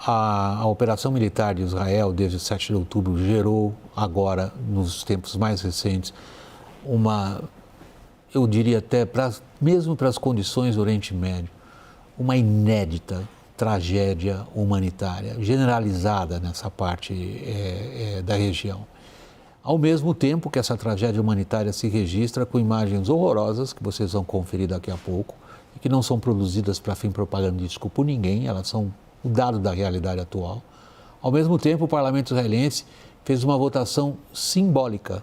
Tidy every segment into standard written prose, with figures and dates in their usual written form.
a operação militar de Israel, desde 7 de outubro, gerou agora, nos tempos mais recentes, eu diria até, mesmo para as condições do Oriente Médio, uma inédita tragédia humanitária, generalizada nessa parte da região. Ao mesmo tempo que essa tragédia humanitária se registra com imagens horrorosas, que vocês vão conferir daqui a pouco, e que não são produzidas para fim propagandístico por ninguém, elas são o dado da realidade atual. Ao mesmo tempo, o parlamento israelense fez uma votação simbólica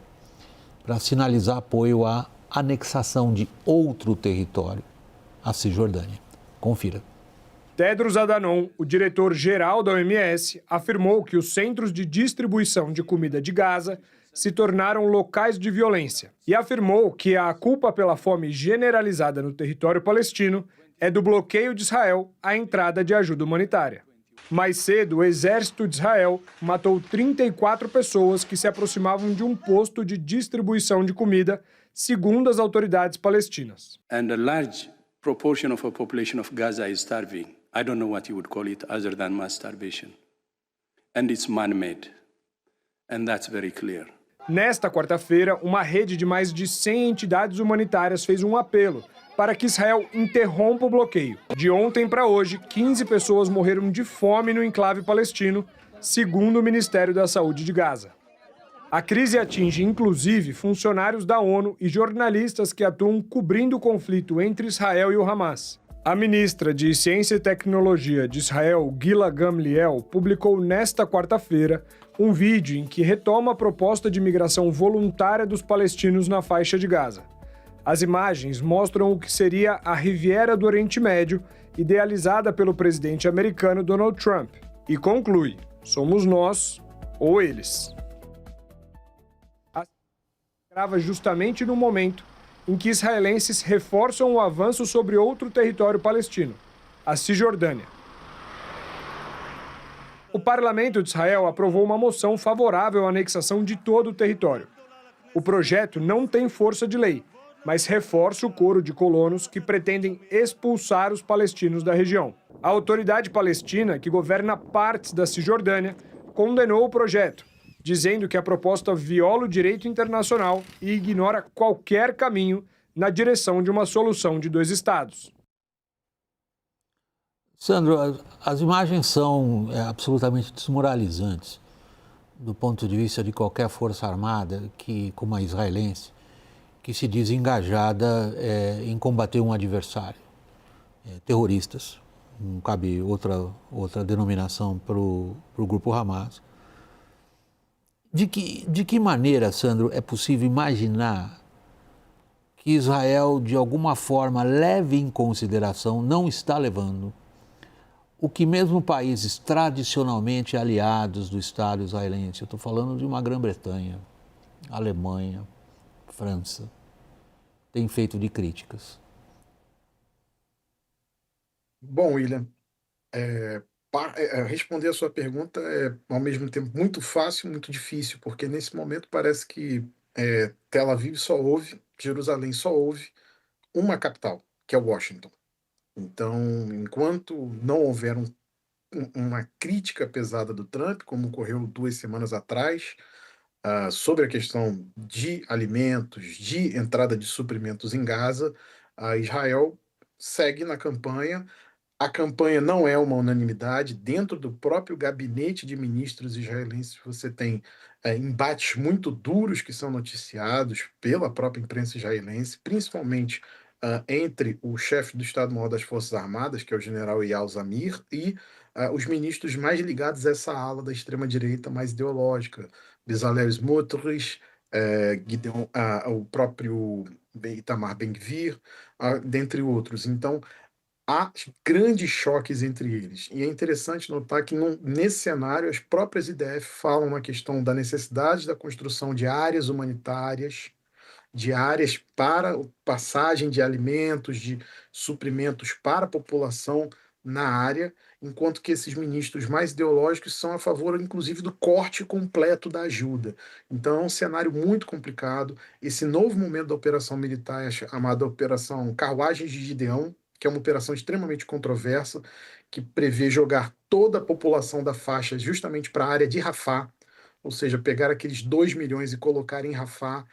para sinalizar apoio à anexação de outro território, a Cisjordânia. Confira. Tedros Adhanom, o diretor-geral da OMS, afirmou que os centros de distribuição de comida de Gaza se tornaram locais de violência e afirmou que a culpa pela fome generalizada no território palestino é do bloqueio de Israel à entrada de ajuda humanitária. Mais cedo, o exército de Israel matou 34 pessoas que se aproximavam de um posto de distribuição de comida, segundo as autoridades palestinas. And a large proportion of a population of Gaza is starving. I don't know what you would call it other than mass starvation. And it's man-made. And that's very clear. Nesta quarta-feira, uma rede de mais de 100 entidades humanitárias fez um apelo para que Israel interrompa o bloqueio. De ontem para hoje, 15 pessoas morreram de fome no enclave palestino, segundo o Ministério da Saúde de Gaza. A crise atinge, inclusive, funcionários da ONU e jornalistas que atuam cobrindo o conflito entre Israel e o Hamas. A ministra de Ciência e Tecnologia de Israel, Gila Gamliel, publicou nesta quarta-feira um vídeo em que retoma a proposta de migração voluntária dos palestinos na faixa de Gaza. As imagens mostram o que seria a Riviera do Oriente Médio, idealizada pelo presidente americano Donald Trump, e conclui: somos nós ou eles. A grava justamente no momento em que israelenses reforçam o avanço sobre outro território palestino, a Cisjordânia. O parlamento de Israel aprovou uma moção favorável à anexação de todo o território. O projeto não tem força de lei, mas reforça o coro de colonos que pretendem expulsar os palestinos da região. A autoridade palestina, que governa partes da Cisjordânia, condenou o projeto, dizendo que a proposta viola o direito internacional e ignora qualquer caminho na direção de uma solução de dois estados. Sandro, as imagens são absolutamente desmoralizantes do ponto de vista de qualquer força armada, como a israelense, que se diz engajada em combater um adversário, terroristas. Não cabe outra denominação para o grupo Hamas. De que maneira, Sandro, é possível imaginar que Israel, de alguma forma, leve em consideração, não está levando, o que mesmo países tradicionalmente aliados do Estado israelense, eu estou falando de uma Grã-Bretanha, Alemanha, França, tem feito de críticas? Bom, William, responder a sua pergunta é, ao mesmo tempo, muito fácil e muito difícil, porque nesse momento parece que Tel Aviv só ouve, Jerusalém só ouve uma capital, que é Washington. Então, enquanto não houver uma crítica pesada do Trump, como ocorreu 2 semanas atrás, sobre a questão de alimentos, de entrada de suprimentos em Gaza, Israel segue na campanha. A campanha não é uma unanimidade. Dentro do próprio gabinete de ministros israelenses, você tem embates muito duros que são noticiados pela própria imprensa israelense, principalmente entre o chefe do Estado-Maior das Forças Armadas, que é o general Eyal Zamir, e os ministros mais ligados a essa ala da extrema-direita mais ideológica, Bezalel Smotrich, o próprio Itamar Ben-Gvir, dentre outros. Então, há grandes choques entre eles. E é interessante notar que, nesse cenário, as próprias IDF falam na questão da necessidade da construção de áreas humanitárias, de áreas para passagem de alimentos, de suprimentos para a população na área, enquanto que esses ministros mais ideológicos são a favor, inclusive, do corte completo da ajuda. Então é um cenário muito complicado. Esse novo momento da operação militar é chamada Operação Carruagens de Gideão, que é uma operação extremamente controversa, que prevê jogar toda a população da faixa justamente para a área de Rafah, ou seja, pegar aqueles 2 milhões e colocar em Rafah,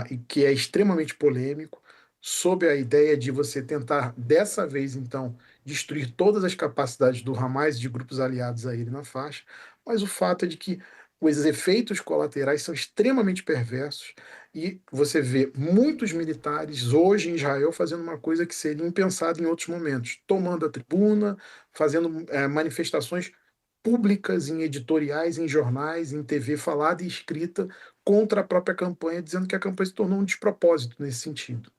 e que é extremamente polêmico, sob a ideia de você tentar, dessa vez, então, destruir todas as capacidades do Hamas e de grupos aliados a ele na faixa, mas o fato é de que os efeitos colaterais são extremamente perversos e você vê muitos militares hoje em Israel fazendo uma coisa que seria impensada em outros momentos, tomando a tribuna, fazendo manifestações públicas em editoriais, em jornais, em TV falada e escrita contra a própria campanha, dizendo que a campanha se tornou um despropósito nesse sentido.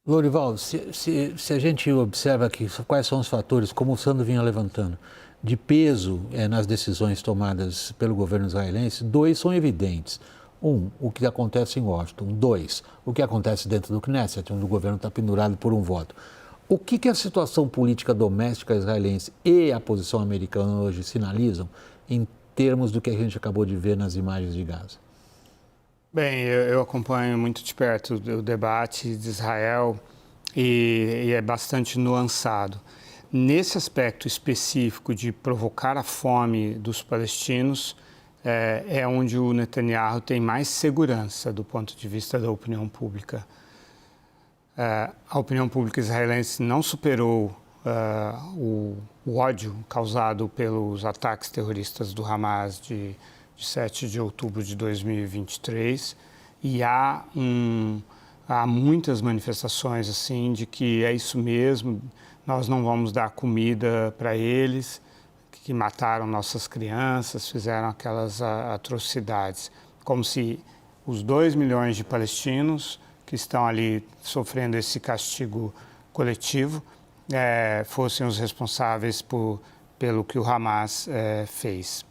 Lourival, se a gente observa aqui quais são os fatores, como o Sandro vinha levantando, de peso nas decisões tomadas pelo governo israelense, 2 são evidentes. 1, o que acontece em Washington. 2, o que acontece dentro do Knesset, onde o governo está pendurado por um voto. O que a situação política doméstica israelense e a posição americana hoje sinalizam em termos do que a gente acabou de ver nas imagens de Gaza? Bem, eu acompanho muito de perto o debate de Israel e é bastante nuançado. Nesse aspecto específico de provocar a fome dos palestinos, é onde o Netanyahu tem mais segurança do ponto de vista da opinião pública. A opinião pública israelense não superou o ódio causado pelos ataques terroristas do Hamas de 7 de outubro de 2023 e há muitas manifestações assim de que é isso mesmo, nós não vamos dar comida para eles, que mataram nossas crianças, fizeram aquelas atrocidades, como se os 2 milhões de palestinos que estão ali sofrendo esse castigo coletivo fossem os responsáveis pelo que o Hamas fez.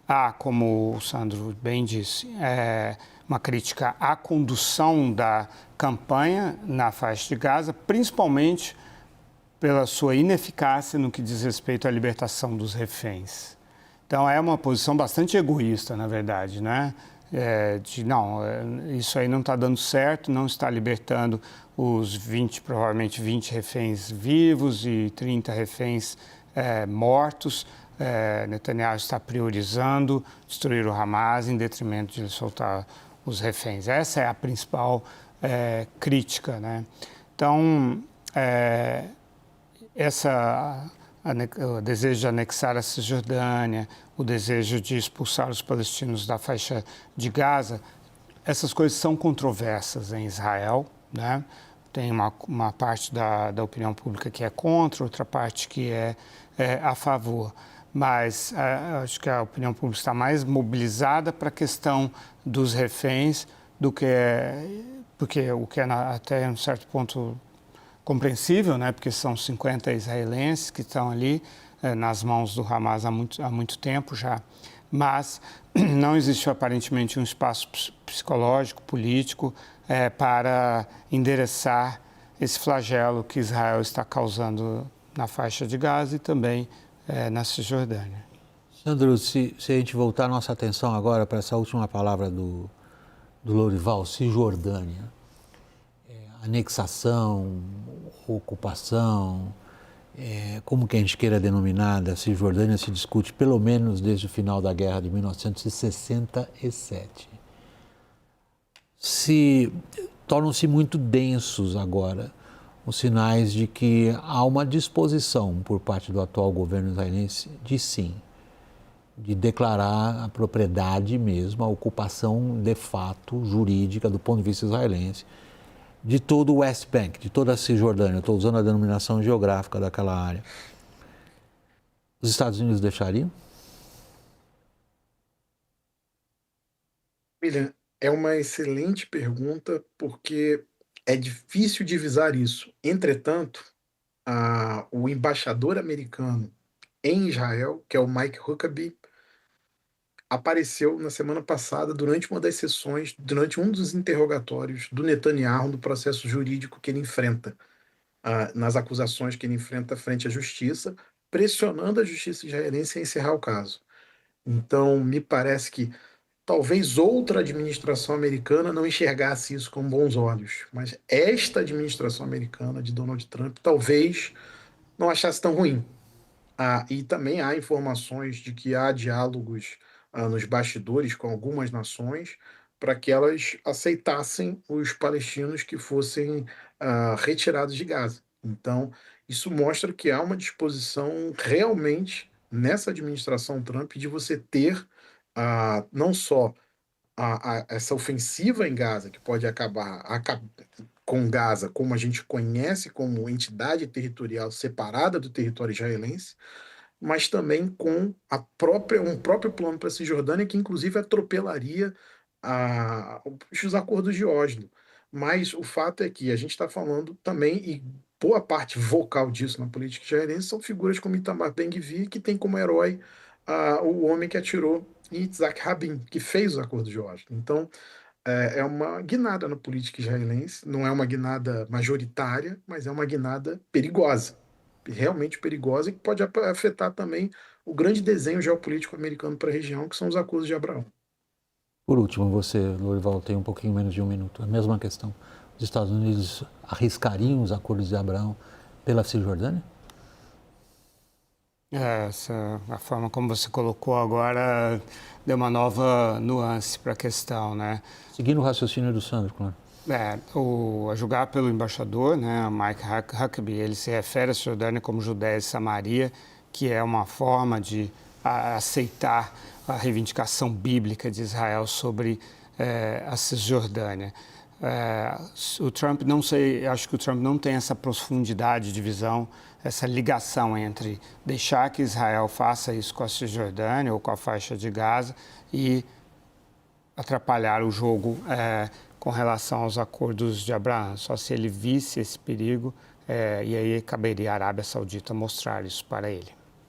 Há, como o Sandro bem disse, uma crítica à condução da campanha na faixa de Gaza, principalmente pela sua ineficácia no que diz respeito à libertação dos reféns. Então, é uma posição bastante egoísta, na verdade, né? Isso aí não está dando certo, não está libertando os provavelmente 20 reféns vivos e 30 reféns mortos. Netanyahu está priorizando destruir o Hamas em detrimento de soltar os reféns. Essa é a principal crítica, né? Então, o desejo de anexar a Cisjordânia, o desejo de expulsar os palestinos da faixa de Gaza, essas coisas são controversas em Israel, né? Tem uma parte da opinião pública que é contra, outra parte que é a favor. Mas acho que a opinião pública está mais mobilizada para a questão dos reféns do que porque o que é até um certo ponto compreensível, né? Porque são 50 israelenses que estão ali nas mãos do Hamas há muito tempo já. Mas não existe aparentemente um espaço psicológico, político, para endereçar esse flagelo que Israel está causando na faixa de Gaza e também na Cisjordânia. Sandro, se a gente voltar a nossa atenção agora para essa última palavra do Lourival, Cisjordânia, anexação, ocupação, como que a gente queira denominar, a Cisjordânia se discute pelo menos desde o final da guerra de 1967. Tornam-se muito densos agora os sinais de que há uma disposição por parte do atual governo israelense de declarar a propriedade mesmo, a ocupação de fato jurídica do ponto de vista israelense de todo o West Bank, de toda a Cisjordânia. Estou usando a denominação geográfica daquela área. Os Estados Unidos deixariam? William, é uma excelente pergunta porque é difícil divisar isso. Entretanto, o embaixador americano em Israel, que é o Mike Huckabee, apareceu na semana passada durante uma das sessões, durante um dos interrogatórios do Netanyahu no processo jurídico que ele enfrenta, nas acusações que ele enfrenta frente à justiça, pressionando a justiça israelense a encerrar o caso. Então, me parece que talvez outra administração americana não enxergasse isso com bons olhos, mas esta administração americana de Donald Trump talvez não achasse tão ruim. E também há informações de que há diálogos nos bastidores com algumas nações para que elas aceitassem os palestinos que fossem retirados de Gaza. Então, isso mostra que há uma disposição realmente nessa administração Trump de você ter não só essa ofensiva em Gaza, que pode acabar com Gaza, como a gente conhece como entidade territorial separada do território israelense, mas também com um próprio plano para a Cisjordânia, que inclusive atropelaria os acordos de Oslo. Mas o fato é que a gente está falando também, e boa parte vocal disso na política israelense, são figuras como Itamar Ben-Gvir, que tem como herói o homem que atirou em Yitzhak Rabin, que fez os acordos de Oslo. Então, é uma guinada na política israelense, não é uma guinada majoritária, mas é uma guinada perigosa, realmente perigosa, e que pode afetar também o grande desenho geopolítico americano para a região, que são os acordos de Abraão. Por último, você, Lourival, tem um pouquinho menos de um minuto. A mesma questão. Os Estados Unidos arriscariam os acordos de Abraão pela Cisjordânia? A forma como você colocou agora deu uma nova nuance para a questão, né? Seguindo o raciocínio do Sandro, claro. A julgar pelo embaixador, né, Mike Huckabee, ele se refere à Cisjordânia como Judéia e Samaria, que é uma forma de aceitar a reivindicação bíblica de Israel sobre a Cisjordânia. O Trump, não sei, acho que o Trump não tem essa profundidade de visão, essa ligação entre deixar que Israel faça isso com a Cisjordânia ou com a faixa de Gaza e atrapalhar o jogo com relação aos acordos de Abraão. Só se ele visse esse perigo, e aí caberia à Arábia Saudita mostrar isso para ele.